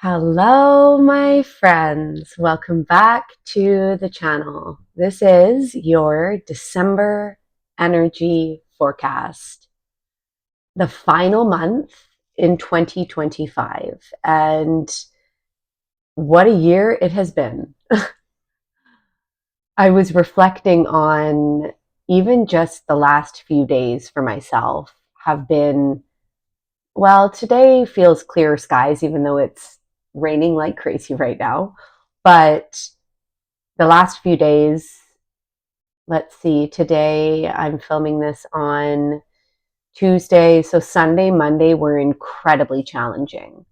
Hello, my friends. Welcome back to the channel. This is your December energy forecast, the final month in 2025. And what a year it has been. I was reflecting on even just the last few days for myself have been, well, today feels clear skies, even though it's raining like crazy right now. But the last few days, let's see, today I'm filming this on Tuesday. So Sunday, Monday were incredibly challenging.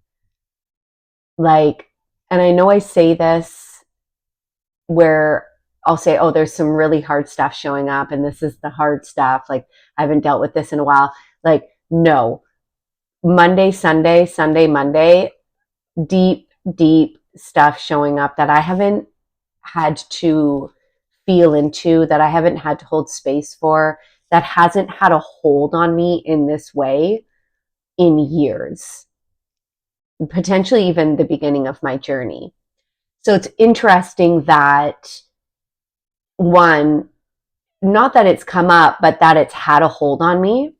Like, and I know I say this where I'll say, oh, there's some really hard stuff showing up, and this is the hard stuff. Like, I haven't dealt with this in a while. Like, no. Monday, Sunday, Sunday, Monday, deep, deep stuff showing up that I haven't had to feel into, that I haven't had to hold space for, that hasn't had a hold on me in this way in years, potentially even the beginning of my journey. So it's interesting that, one, not that it's come up, but that it's had a hold on me.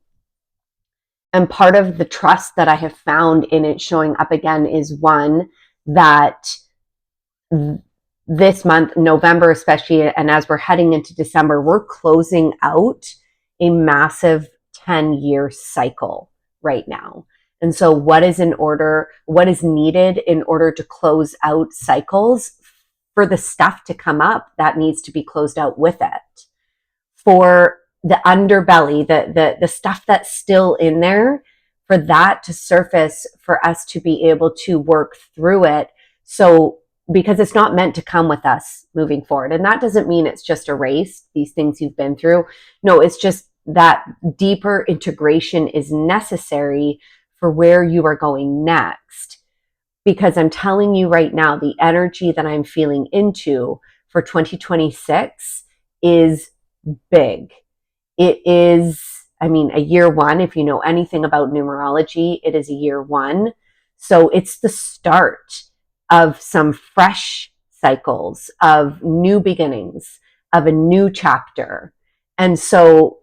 And part of the trust that I have found in it showing up again is, one, that this month, November especially, and as we're heading into December, we're closing out a massive 10-year cycle right now. And so what is needed in order to close out cycles for the stuff to come up that needs to be closed out with it? For the underbelly, the stuff that's still in there, for that to surface, for us to be able to work through it. So, because it's not meant to come with us moving forward. And that doesn't mean it's just erased, these things you've been through. No, it's just that deeper integration is necessary for where you are going next. Because I'm telling you right now, the energy that I'm feeling into for 2026 is big. It is, a year one. If you know anything about numerology, it is a year one. So it's the start of some fresh cycles, of new beginnings, of a new chapter. And so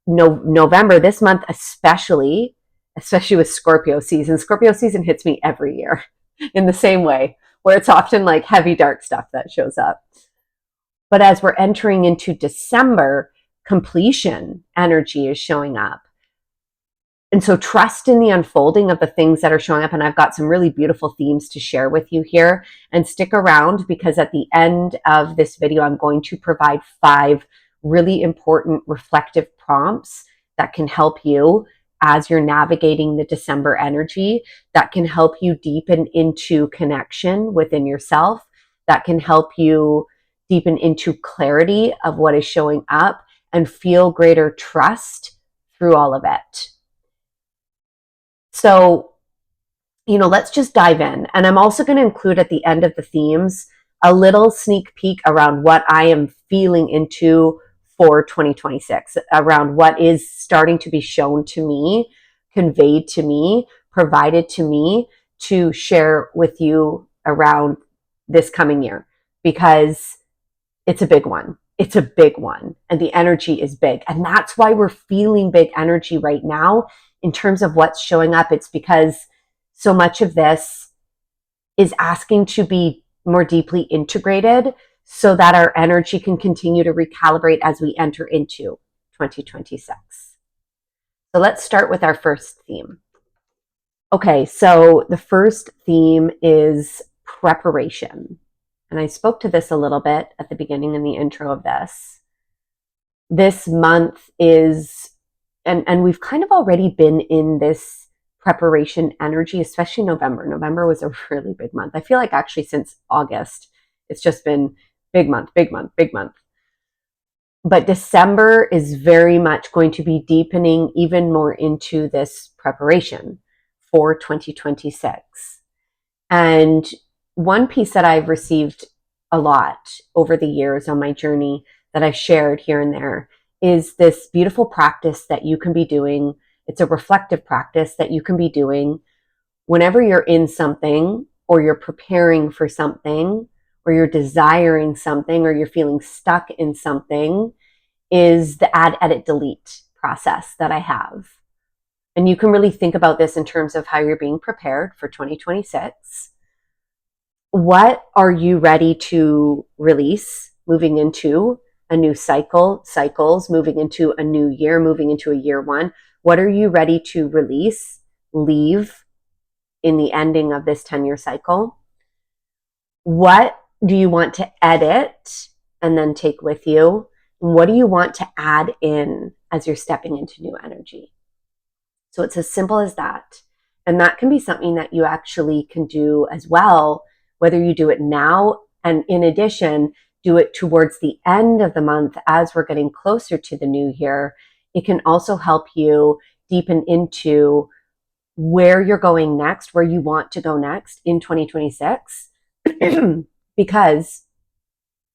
November, this month especially with Scorpio season hits me every year in the same way, where it's often like heavy, dark stuff that shows up. But as we're entering into December, completion energy is showing up. And so trust in the unfolding of the things that are showing up. And I've got some really beautiful themes to share with you here. And stick around, because at the end of this video, I'm going to provide 5 really important reflective prompts that can help you as you're navigating the December energy, that can help you deepen into connection within yourself, that can help you deepen into clarity of what is showing up and feel greater trust through all of it. So, let's just dive in. And I'm also going to include at the end of the themes a little sneak peek around what I am feeling into for 2026, around what is starting to be shown to me, conveyed to me, provided to me to share with you around this coming year, because it's a big one. It's a big one, and the energy is big. And that's why we're feeling big energy right now in terms of what's showing up. It's because so much of this is asking to be more deeply integrated so that our energy can continue to recalibrate as we enter into 2026. So let's start with our first theme. Okay, so the first theme is preparation. And I spoke to this a little bit at the beginning in the intro of this. This month is, and we've kind of already been in this preparation energy, especially November. November was a really big month. I feel like actually since August, it's just been big month, big month, big month. But December is very much going to be deepening even more into this preparation for 2026. And one piece that I've received a lot over the years on my journey that I've shared here and there is this beautiful practice that you can be doing. It's a reflective practice that you can be doing whenever you're in something or you're preparing for something, or you're desiring something, or you're feeling stuck in something, is the add, edit, delete process that I have. And you can really think about this in terms of how you're being prepared for 2026. What are you ready to release moving into a new cycles, moving into a new year, moving into a year one? What are you ready to release, leave in the ending of this 10-year cycle? What do you want to edit and then take with you? What do you want to add in as you're stepping into new energy? So it's as simple as that. And that can be something that you actually can do as well, whether you do it now and in addition, do it towards the end of the month as we're getting closer to the new year. It can also help you deepen into where you're going next, where you want to go next in 2026. Because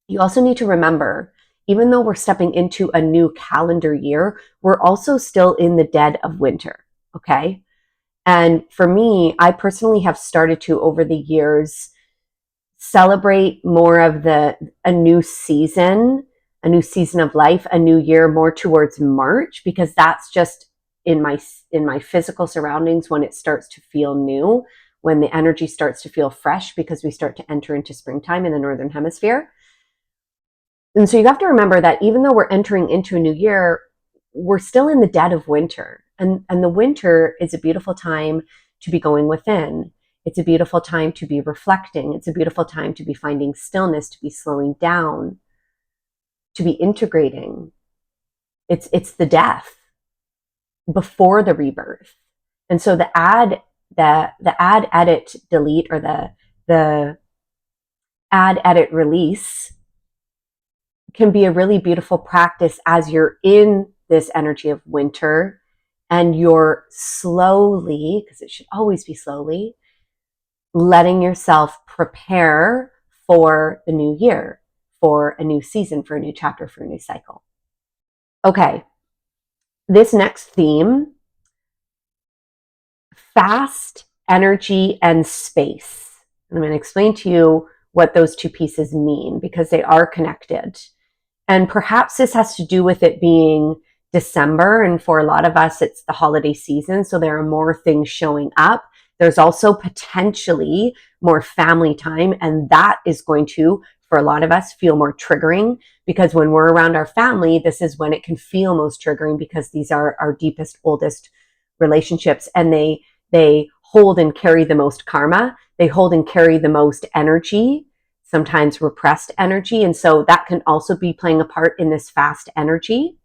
you also need to remember, even though we're stepping into a new calendar year, we're also still in the dead of winter, okay? And for me, I personally have started to, over the years, celebrate more of a new season of life, a new year, more towards March, because that's just in my physical surroundings when it starts to feel new, when the energy starts to feel fresh, because we start to enter into springtime in the Northern Hemisphere. And so you have to remember that even though we're entering into a new year, we're still in the dead of winter. And the winter is a beautiful time to be going within. It's a beautiful time to be reflecting. It's a beautiful time to be finding stillness, to be slowing down, to be integrating. It's the death before the rebirth. And so the add, edit, delete, or the add, edit, release can be a really beautiful practice as you're in this energy of winter and you're slowly, because it should always be slowly, letting yourself prepare for the new year, for a new season, for a new chapter, for a new cycle. Okay, this next theme, fast energy and space. I'm going to explain to you what those two pieces mean because they are connected. And perhaps this has to do with it being December, and for a lot of us, it's the holiday season, so there are more things showing up. There's also potentially more family time, and that is going to, for a lot of us, feel more triggering, because when we're around our family, this is when it can feel most triggering, because these are our deepest, oldest relationships, and they hold and carry the most karma. They hold and carry the most energy, sometimes repressed energy, and so that can also be playing a part in this fast energy.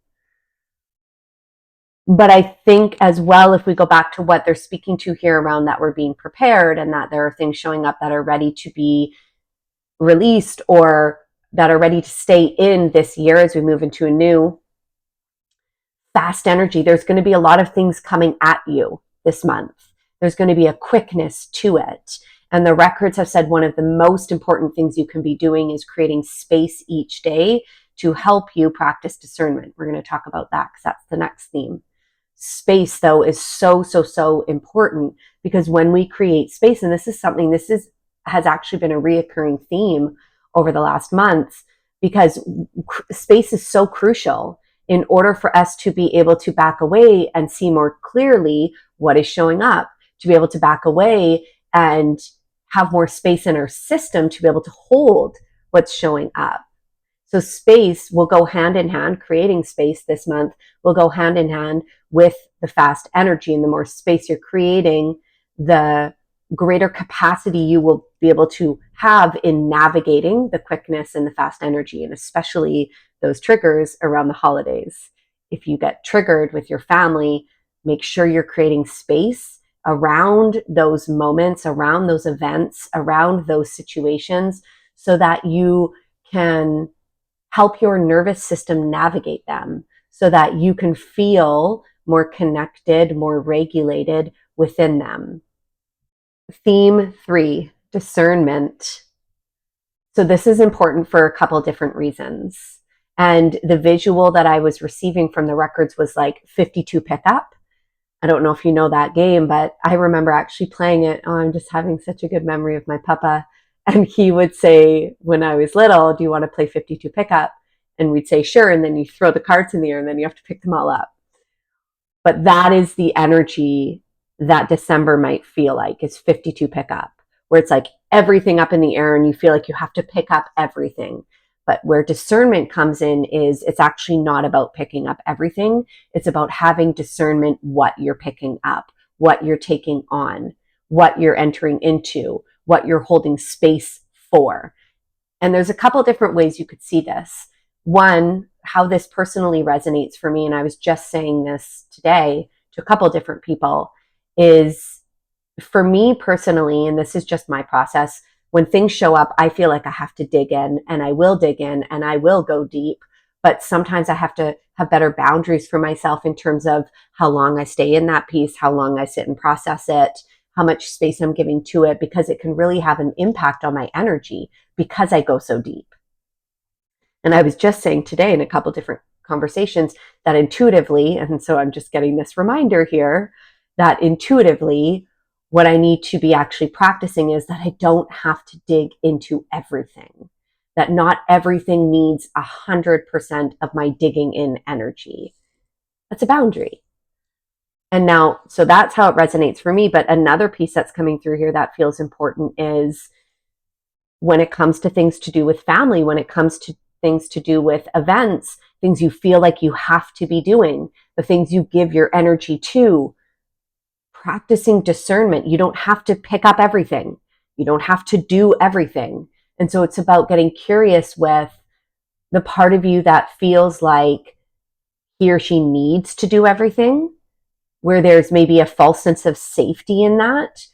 But I think as well, if we go back to what they're speaking to here around that we're being prepared and that there are things showing up that are ready to be released or that are ready to stay in this year as we move into a new fast energy, there's going to be a lot of things coming at you this month. There's going to be a quickness to it. And the records have said one of the most important things you can be doing is creating space each day to help you practice discernment. We're going to talk about that because that's the next theme. Space, though, is so important, because when we create space, and this has actually been a reoccurring theme over the last months, because space is so crucial in order for us to be able to back away and see more clearly what is showing up, to be able to back away and have more space in our system to be able to hold what's showing up. So space will go hand in hand, creating space this month will go hand in hand with the fast energy. And the more space you're creating, the greater capacity you will be able to have in navigating the quickness and the fast energy, and especially those triggers around the holidays. If you get triggered with your family, make sure you're creating space around those moments, around those events, around those situations, so that you can help your nervous system navigate them, so that you can feel more connected, more regulated within them. Theme 3, discernment. So this is important for a couple different reasons. And the visual that I was receiving from the records was like 52 pickup. I don't know if you know that game, but I remember actually playing it. Oh, I'm just having such a good memory of my papa. And he would say, when I was little, do you want to play 52 pickup? And we'd say, sure. And then you throw the cards in the air and then you have to pick them all up. But that is the energy that December might feel like, is 52 pickup, where it's like everything up in the air and you feel like you have to pick up everything. But where discernment comes in is it's actually not about picking up everything. It's about having discernment what you're picking up, what you're taking on, what you're entering into, what you're holding space for. And there's a couple different ways you could see this. One, how this personally resonates for me, and I was just saying this today to a couple different people, is for me personally, and this is just my process, when things show up, I feel like I have to dig in, and I will dig in and I will go deep. But sometimes I have to have better boundaries for myself in terms of how long I stay in that piece, how long I sit and process it, how much space I'm giving to it, because it can really have an impact on my energy because I go so deep. And I was just saying today in a couple different conversations that intuitively, and so I'm just getting this reminder here, that intuitively, what I need to be actually practicing is that I don't have to dig into everything, that not everything needs 100% of my digging in energy. That's a boundary. And now, so that's how it resonates for me. But another piece that's coming through here that feels important is when it comes to things to do with family, when it comes to things to do with events, things you feel like you have to be doing, the things you give your energy to, practicing discernment. You don't have to pick up everything. You don't have to do everything. And so it's about getting curious with the part of you that feels like he or she needs to do everything, where there's maybe a false sense of safety in that,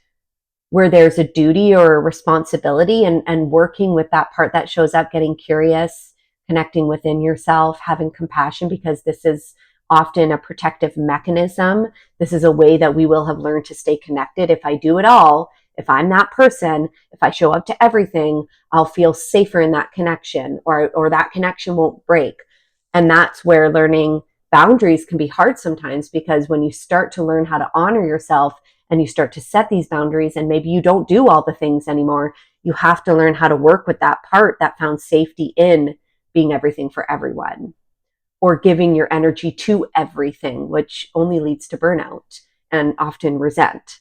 where there's a duty or a responsibility, and working with that part that shows up, getting curious, connecting within yourself, having compassion, because this is often a protective mechanism. This is a way that we will have learned to stay connected. If I do it all, if I'm that person, if I show up to everything, I'll feel safer in that connection, or that connection won't break. And that's where learning boundaries can be hard sometimes, because when you start to learn how to honor yourself and you start to set these boundaries, and maybe you don't do all the things anymore, you have to learn how to work with that part that found safety in being everything for everyone, or giving your energy to everything, which only leads to burnout and often resent.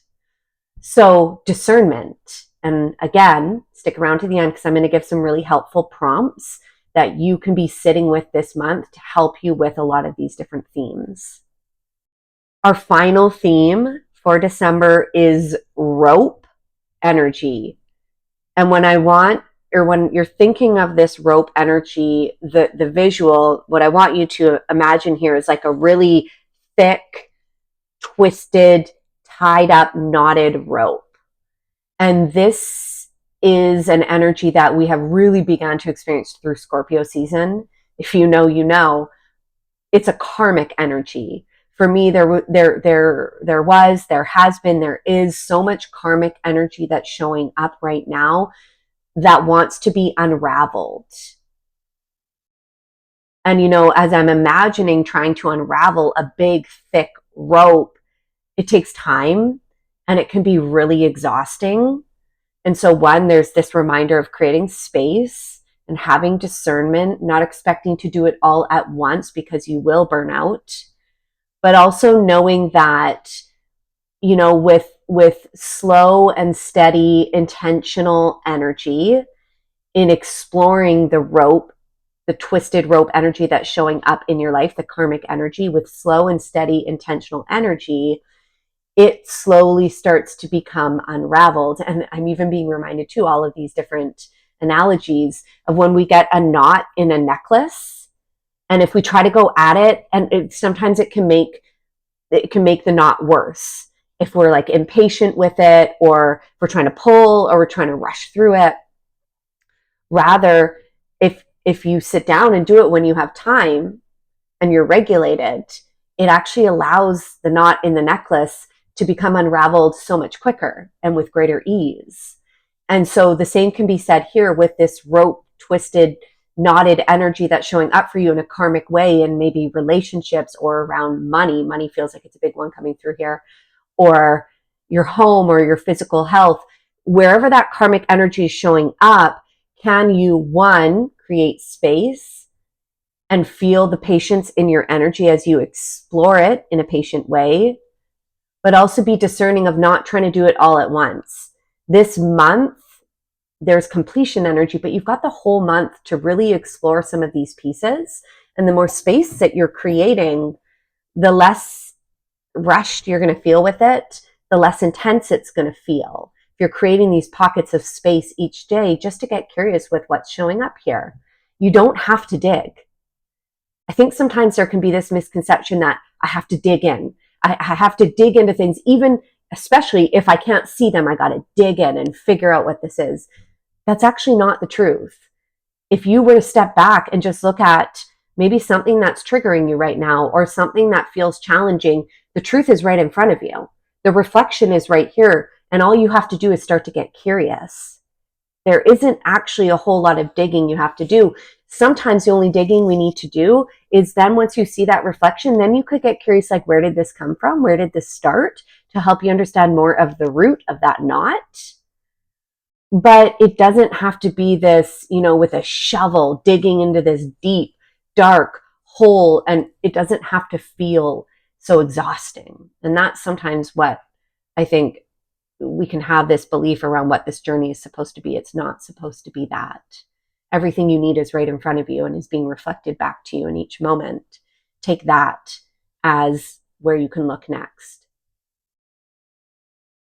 So discernment. And again, stick around to the end, because I'm going to give some really helpful prompts that you can be sitting with this month to help you with a lot of these different themes. Our final theme for December is rope energy. And when you're thinking of this rope energy, the visual, what I want you to imagine here is like a really thick, twisted, tied up, knotted rope. And this is an energy that we have really begun to experience through Scorpio season. If you know, you know. It's a karmic energy. For me, there is so much karmic energy that's showing up right now that wants to be unraveled. And, as I'm imagining trying to unravel a big, thick rope, it takes time and it can be really exhausting. And so there's this reminder of creating space and having discernment, not expecting to do it all at once because you will burn out, but also knowing that, with slow and steady, intentional energy in exploring the twisted rope energy that's showing up in your life, the karmic energy, with slow and steady, intentional energy, it slowly starts to become unraveled. And I'm even being reminded too, all of these different analogies of when we get a knot in a necklace, and if we try to go at it, and sometimes it can make the knot worse if we're like impatient with it, or we're trying to pull, or we're trying to rush through it. Rather, if you sit down and do it when you have time and you're regulated, it actually allows the knot in the necklace to become unraveled so much quicker and with greater ease. And so the same can be said here with this rope twisted knotted energy that's showing up for you in a karmic way in maybe relationships or around money. Money feels like it's a big one coming through here, or your home or your physical health. Wherever that karmic energy is showing up, can you, one, create space and feel the patience in your energy as you explore it in a patient way, but also be discerning of not trying to do it all at once. This month, there's completion energy, but you've got the whole month to really explore some of these pieces. And the more space that you're creating, the less rushed you're going to feel with it, the less intense it's going to feel. If you're creating these pockets of space each day just to get curious with what's showing up here, you don't have to dig. I think sometimes there can be this misconception that I have to dig in. I have to dig into things, even especially if I can't see them, I got to dig in and figure out what this is. That's actually not the truth. If you were to step back and just look at maybe something that's triggering you right now or something that feels challenging, the truth is right in front of you. The reflection is right here. And all you have to do is start to get curious. There isn't actually a whole lot of digging you have to do. Sometimes the only digging we need to do is then once you see that reflection, then you could get curious, like, where did this come from? Where did this start? To help you understand more of the root of that knot. But it doesn't have to be this, with a shovel digging into this deep, dark hole. And it doesn't have to feel so exhausting. And that's sometimes what I think we can have this belief around what this journey is supposed to be. It's not supposed to be that. Everything you need is right in front of you and is being reflected back to you in each moment. Take that as where you can look next.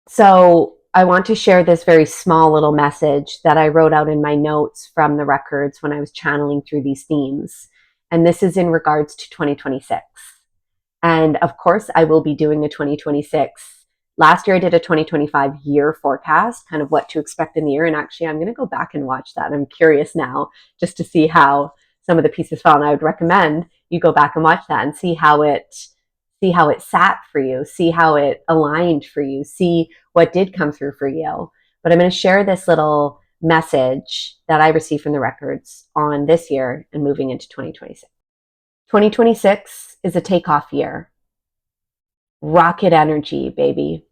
So I want to share this very small little message that I wrote out in my notes from the records when I was channeling through these themes. And this is in regards to 2026. And of course, I will be doing a 2026. Last year, I did a 2025 year forecast, kind of what to expect in the year. And actually, I'm going to go back and watch that. I'm curious now just to see how some of the pieces fell. And I would recommend you go back and watch that and see how it sat for you, see how it aligned for you, see what did come through for you. But I'm going to share this little message that I received from the records on this year and moving into 2026. 2026 is a takeoff year. Rocket energy, baby.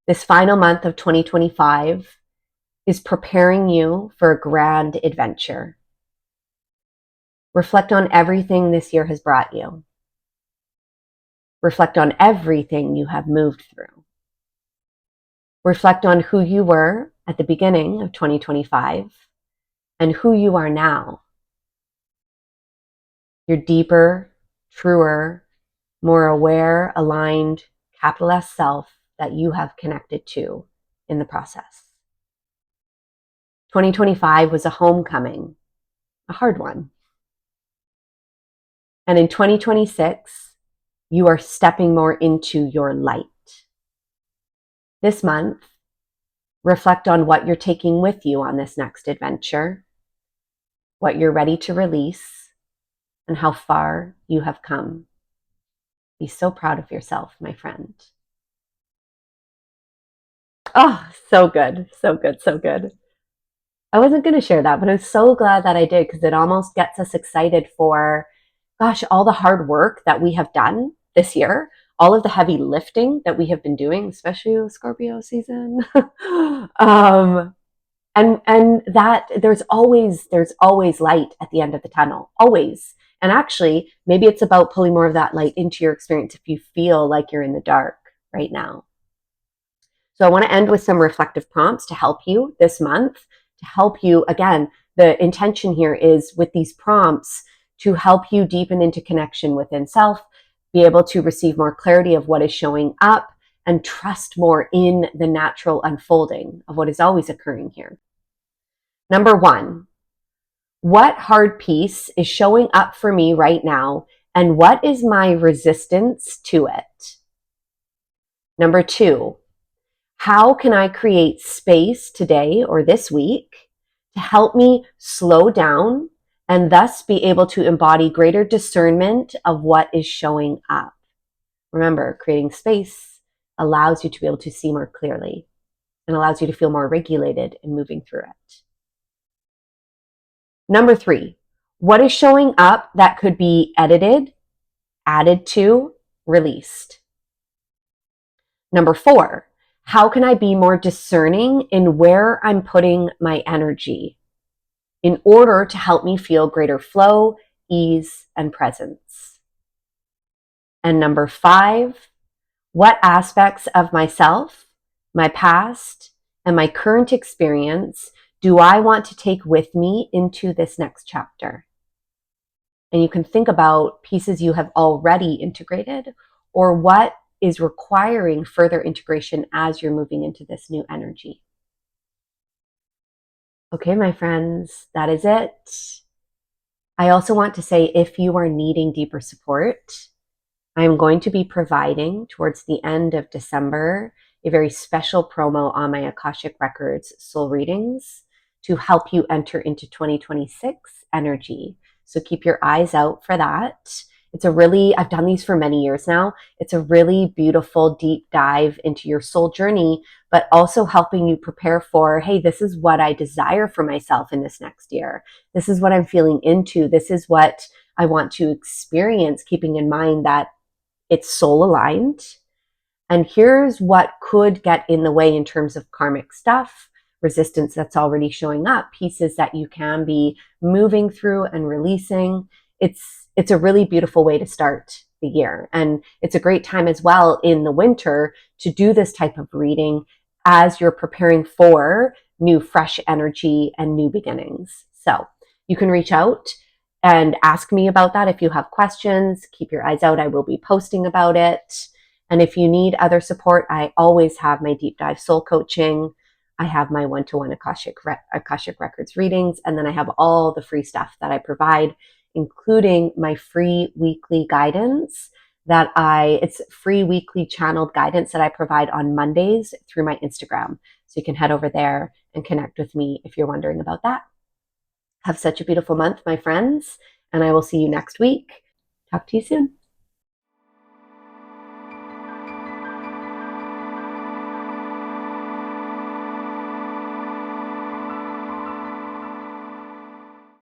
This final month of 2025 is preparing you for a grand adventure. Reflect on everything this year has brought you. Reflect on everything you have moved through. Reflect on who you were at the beginning of 2025 and who you are now. Your deeper, truer, more aware, aligned, capital S self that you have connected to in the process. 2025 was a homecoming, a hard one. And in 2026, you are stepping more into your light. This month, reflect on what you're taking with you on this next adventure, what you're ready to release, and how far you have come. Be so proud of yourself, my friend. Oh, so good, so good, so good. I wasn't going to share that, but I'm so glad that I did because it almost gets us excited for, gosh, all the hard work that we have done this year, all of the heavy lifting that we have been doing, especially with Scorpio season. And that there's always light at the end of the tunnel, always. And actually, maybe it's about pulling more of that light into your experience if you feel like you're in the dark right now. So I want to end with some reflective prompts to help you this month, to help you, again, the intention here is with these prompts to help you deepen into connection within self, be able to receive more clarity of what is showing up, and trust more in the natural unfolding of what is always occurring here. Number 1, what hard piece is showing up for me right now, and what is my resistance to it? Number 2, how can I create space today or this week to help me slow down and thus be able to embody greater discernment of what is showing up? Remember, creating space allows you to be able to see more clearly and allows you to feel more regulated in moving through it. Number 3, What is showing up that could be edited, added to, released? Number 4, how can I be more discerning in where I'm putting my energy in order to help me feel greater flow, ease, and presence? And number 5, what aspects of myself, my past, and my current experience do I want to take with me into this next chapter? And you can think about pieces you have already integrated or what is requiring further integration as you're moving into this new energy. Okay, my friends, that is it. I also want to say, if you are needing deeper support, I'm going to be providing towards the end of December a very special promo on my Akashic Records soul readings to help you enter into 2026 energy. So keep your eyes out for that. I've done these for many years now. It's a really beautiful deep dive into your soul journey, but also helping you prepare for, hey, this is what I desire for myself in this next year. This is what I'm feeling into. This is what I want to experience, keeping in mind that it's soul aligned. And here's what could get in the way in terms of karmic stuff, resistance that's already showing up, pieces that you can be moving through and releasing. It's a really beautiful way to start the year. And it's a great time as well in the winter to do this type of reading as you're preparing for new fresh energy and new beginnings. So you can reach out and ask me about that if you have questions. Keep your eyes out. I will be posting about it. And if you need other support, I always have my deep dive soul coaching. I have my one-to-one Akashic Records readings. And then I have all the free stuff that I provide, including my free weekly guidance it's free weekly channeled guidance that I provide on Mondays through my Instagram. So you can head over there and connect with me if you're wondering about that. Have such a beautiful month, my friends, and I will see you next week. Talk to you soon.